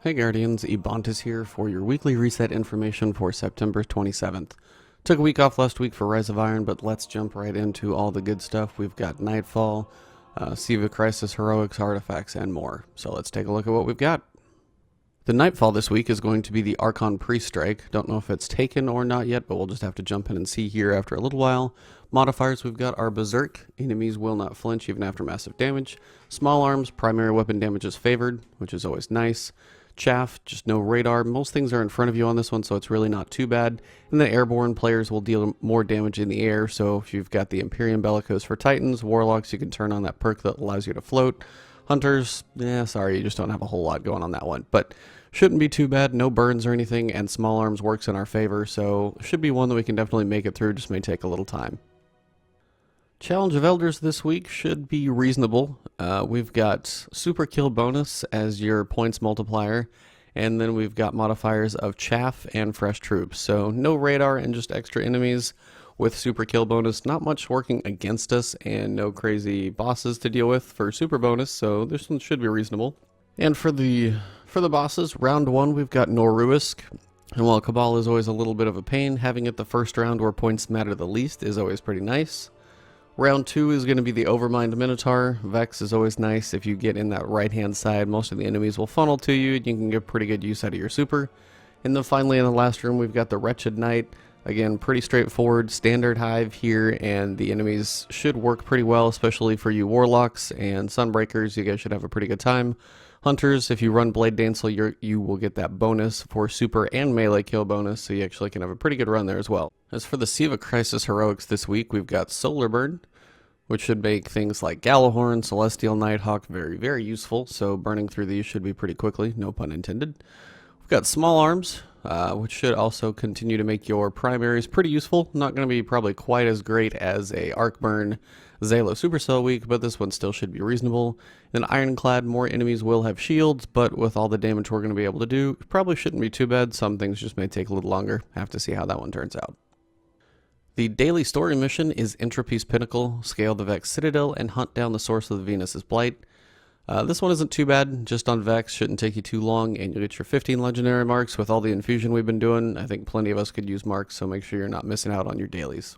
Hey Guardians, Ebontis here for your weekly reset information for September 27th. Took a week off last week for Rise of Iron, but let's jump right into all the good stuff. We've got Nightfall, Siva Heroics, artifacts, and more. So let's take a look at what we've got. The Nightfall this week is going to be the Archon Pre-Strike. Don't know if it's taken or not yet, but we'll just have to jump in and see here after a little while. Modifiers, we've got our Berserk. Enemies will not flinch even after massive damage. Small arms, primary weapon damage is favored, which is always nice. Chaff, just no radar. Most things are in front of you on this one, so it's really not too bad. And then Airborne players will deal more damage in the air, so if you've got the Imperium Bellicose for Titans, Warlocks, you can turn on that perk that allows you to float. Hunters, sorry, you just don't have a whole lot going on that one. But shouldn't be too bad, no burns or anything, and Small Arms works in our favor, so should be one that we can definitely make it through, just may take a little time. Challenge of Elders this week should be reasonable. We've got super kill bonus as your points multiplier, and then we've got modifiers of Chaff and fresh troops. So no radar and just extra enemies with super kill bonus. Not much working against us, and no crazy bosses to deal with for super bonus, so this one should be reasonable. And for the bosses, round one we've got Noru'usk. And while Cabal is always a little bit of a pain, having it the first round where points matter the least is always pretty nice. Round 2 is going to be the Overmind Minotaur. Vex is always nice. If you get in that right-hand side, most of the enemies will funnel to you, and you can get pretty good use out of your super. And then finally in the last room, we've got the Wretched Knight. Again, pretty straightforward, standard hive here, and the enemies should work pretty well, especially for you Warlocks and Sunbreakers. You guys should have a pretty good time. Hunters, if you run Blade Dancel, you will get that bonus for super and melee kill bonus, so you actually can have a pretty good run there as well. As for the Siva Heroics this week, we've got Solar Burn, which should make things like Gjallahorn, Celestial Nighthawk very, very useful, so burning through these should be pretty quickly, no pun intended. We've got Small Arms, which should also continue to make your primaries pretty useful. Not going to be probably quite as great as a Arcburn Zalo Supercell week, but this one still should be reasonable. Then Iron Clad, more enemies will have shields, but with all the damage we're going to be able to do, probably shouldn't be too bad. Some things just may take a little longer. Have to see how that one turns out. The daily story mission is Entropy's Pinnacle, scale the Vex Citadel, and hunt down the source of the Venus's Blight. This one isn't too bad, just on Vex, shouldn't take you too long, and you'll get your 15 legendary marks. With all the infusion we've been doing, I think plenty of us could use marks, so make sure you're not missing out on your dailies.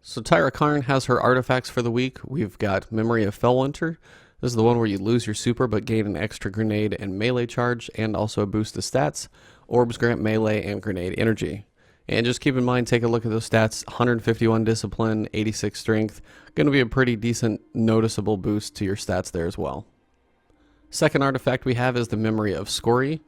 So Tyra Karn has her artifacts for the week. We've got Memory of Fellwinter. This is the one where you lose your super but gain an extra grenade and melee charge, and also a boost to stats. Orbs grant melee and grenade energy. And just keep in mind, take a look at those stats, 151 discipline, 86 strength. Going to be a pretty decent noticeable boost to your stats there as well. Second artifact we have is the Memory of Scory.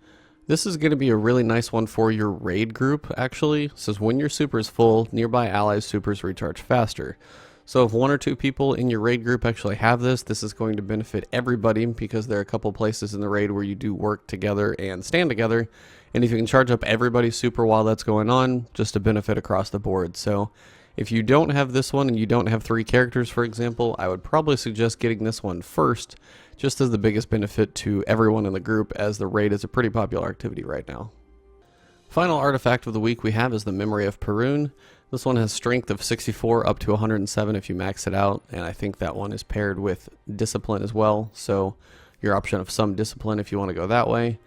This is going to be a really nice one for your raid group, actually. It says when your super is full, nearby allies' supers recharge faster. So if one or two people in your raid group actually have this is going to benefit everybody, because there are a couple places in the raid where you do work together and stand together. And if you can charge up everybody's super while that's going on, just a benefit across the board. So if you don't have this one and you don't have 3 characters, for example, I would probably suggest getting this one first, just as the biggest benefit to everyone in the group, as the raid is a pretty popular activity right now. Final artifact of the week we have is the Memory of Perun. This one has strength of 64 up to 107 if you max it out, and I think that one is paired with discipline as well, so your option of some discipline if you want to go that way.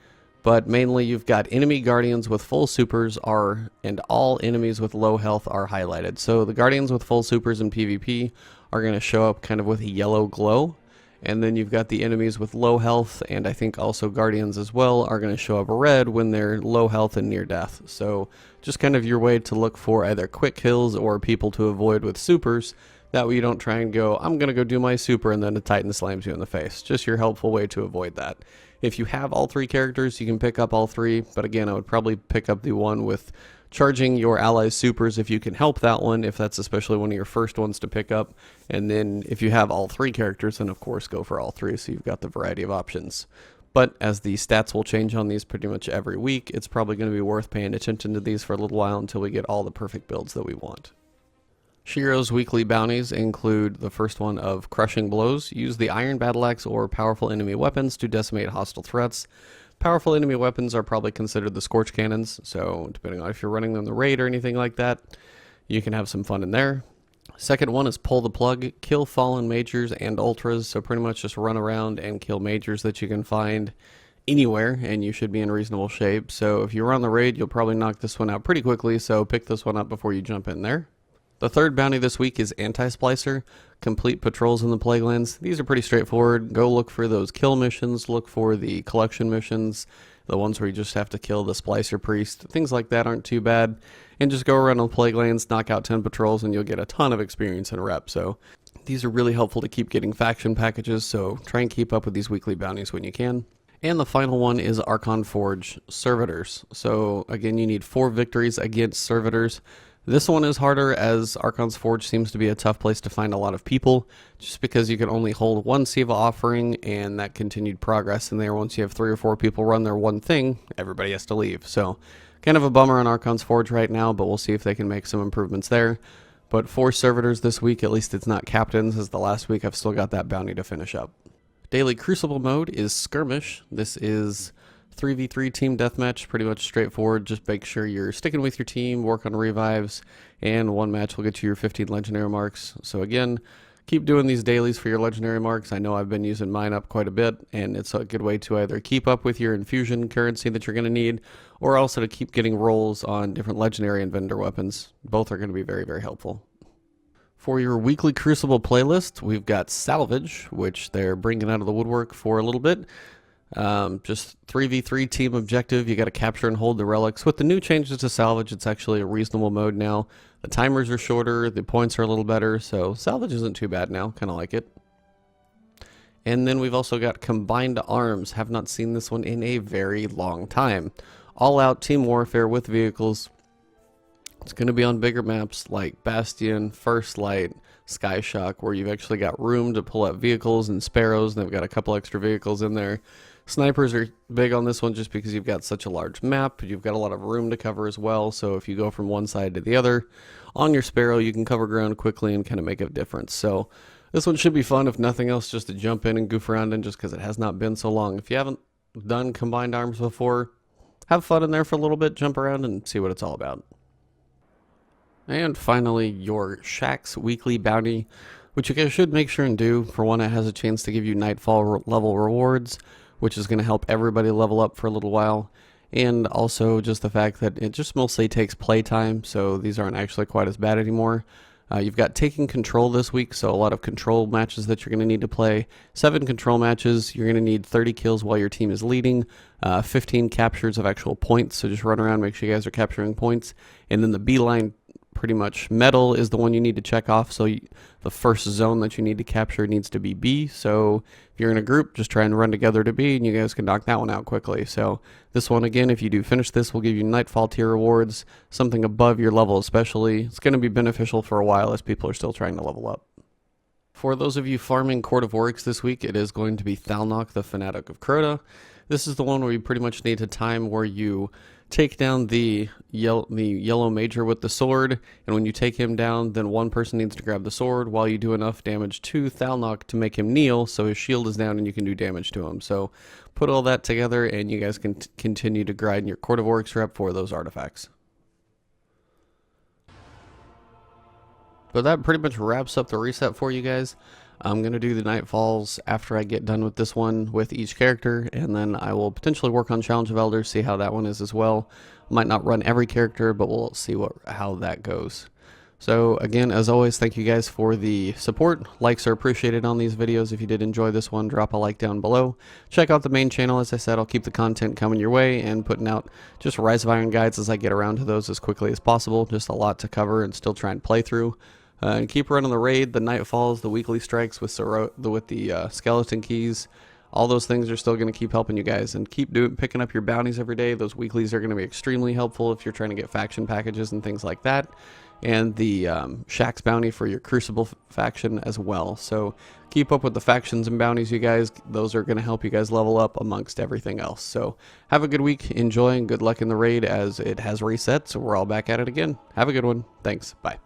But mainly you've got enemy guardians with full supers and all enemies with low health are highlighted. So the guardians with full supers in PvP are going to show up kind of with a yellow glow. And then you've got the enemies with low health, and I think also guardians as well, are going to show up red when they're low health and near death. So just kind of your way to look for either quick kills or people to avoid with supers. That way you don't try and go, I'm going to go do my super, and then a Titan slams you in the face. Just your helpful way to avoid that. If you have all 3 characters, you can pick up all 3, but again, I would probably pick up the one with charging your allies' supers if you can help that one, if that's especially one of your first ones to pick up. And then if you have all 3 characters, then of course go for all 3, so you've got the variety of options. But as the stats will change on these pretty much every week, it's probably going to be worth paying attention to these for a little while until we get all the perfect builds that we want. Shiro's weekly bounties include the first one of Crushing Blows. Use the Iron Battle Axe or powerful enemy weapons to decimate hostile threats. Powerful enemy weapons are probably considered the Scorch Cannons, so depending on if you're running them in the raid or anything like that, you can have some fun in there. Second one is Pull the Plug. Kill fallen majors and ultras, so pretty much just run around and kill majors that you can find anywhere, and you should be in reasonable shape. So if you're on the raid, you'll probably knock this one out pretty quickly, so pick this one up before you jump in there. The third bounty this week is Anti-Splicer. Complete patrols in the Plaguelands. These are pretty straightforward. Go look for those kill missions, look for the collection missions, the ones where you just have to kill the Splicer Priest. Things like that aren't too bad. And just go around on Plaguelands, knock out 10 patrols, and you'll get a ton of experience and rep. So these are really helpful to keep getting faction packages, so try and keep up with these weekly bounties when you can. And the final one is Archon Forge Servitors. So again, you need 4 victories against Servitors. This one is harder, as Archon's Forge seems to be a tough place to find a lot of people, just because you can only hold 1 Siva offering, and that continued progress in there. Once you have 3 or 4 people run their one thing, everybody has to leave. So kind of a bummer on Archon's Forge right now, but we'll see if they can make some improvements there. But 4 Servitors this week, at least it's not Captains, as the last week I've still got that bounty to finish up. Daily Crucible mode is Skirmish. This is 3v3 team deathmatch, pretty much straightforward. Just make sure you're sticking with your team, work on revives, and one match will get you your 15 legendary marks. So again, keep doing these dailies for your legendary marks. I know I've been using mine up quite a bit, and it's a good way to either keep up with your infusion currency that you're going to need, or also to keep getting rolls on different legendary and vendor weapons. Both are going to be very, very helpful. For your weekly Crucible playlist, we've got Salvage, which they're bringing out of the woodwork for a little bit. Just 3v3 team objective. You got to capture and hold the relics. With the new changes to Salvage, it's actually a reasonable mode now. The timers are shorter, the points are a little better, so Salvage isn't too bad now. Kind of like it. And then we've also got Combined Arms. Have not seen this one in a very long time. All-out team warfare with vehicles. It's going to be on bigger maps like Bastion, First Light, Sky Shock, where you've actually got room to pull out vehicles and sparrows, and they've got a couple extra vehicles in there. Snipers are big on this one just because you've got such a large map. You've got a lot of room to cover as well, so if you go from one side to the other on your sparrow, you can cover ground quickly and kind of make a difference. So this one should be fun, if nothing else, just to jump in and goof around in, just because it has not been so long. If you haven't done Combined Arms before, have fun in there for a little bit, jump around and see what it's all about. And finally, your Shaxx weekly bounty, which you guys should make sure and do. For one, it has a chance to give you Nightfall level rewards, which is going to help everybody level up for a little while. And also just the fact that it just mostly takes playtime, so these aren't actually quite as bad anymore. You've got Taking Control this week, so a lot of control matches that you're going to need to play. 7 control matches. You're going to need 30 kills while your team is leading. 15 captures of actual points, so just run around, make sure you guys are capturing points. And then the beeline, pretty much metal, is the one you need to check off. So the first zone that you need to capture needs to be B. So if you're in a group, just try and run together to B, and you guys can knock that one out quickly. So this one, again, if you do finish this, will give you Nightfall tier rewards, something above your level especially. It's going to be beneficial for a while as people are still trying to level up. For those of you farming Court of Oryx this week, it is going to be Thalnok, the Fanatic of Crota. This is the one where you pretty much need to time where you take down the yellow major with the sword, and when you take him down, then one person needs to grab the sword while you do enough damage to Thalnok to make him kneel, so his shield is down and you can do damage to him. So put all that together and you guys can continue to grind your Court of Oryx rep for those artifacts. But that pretty much wraps up the reset for you guys. I'm going to do the Nightfalls after I get done with this one with each character, and then I will potentially work on Challenge of Elders, see how that one is as well. Might not run every character, but we'll see how that goes. So again, as always, thank you guys for the support. Likes are appreciated on these videos. If you did enjoy this one, drop a like down below. Check out the main channel. As I said, I'll keep the content coming your way and putting out just Rise of Iron guides as I get around to those as quickly as possible. Just a lot to cover and still try and play through. And keep running the raid, the Nightfalls, the weekly strikes with the skeleton keys. All those things are still going to keep helping you guys, and keep picking up your bounties every day. Those weeklies are going to be extremely helpful if you're trying to get faction packages and things like that. And the Shaxx bounty for your Crucible faction as well. So keep up with the factions and bounties, you guys. Those are going to help you guys level up amongst everything else. So have a good week. Enjoy, and good luck in the raid as it has reset. So we're all back at it again. Have a good one. Thanks. Bye.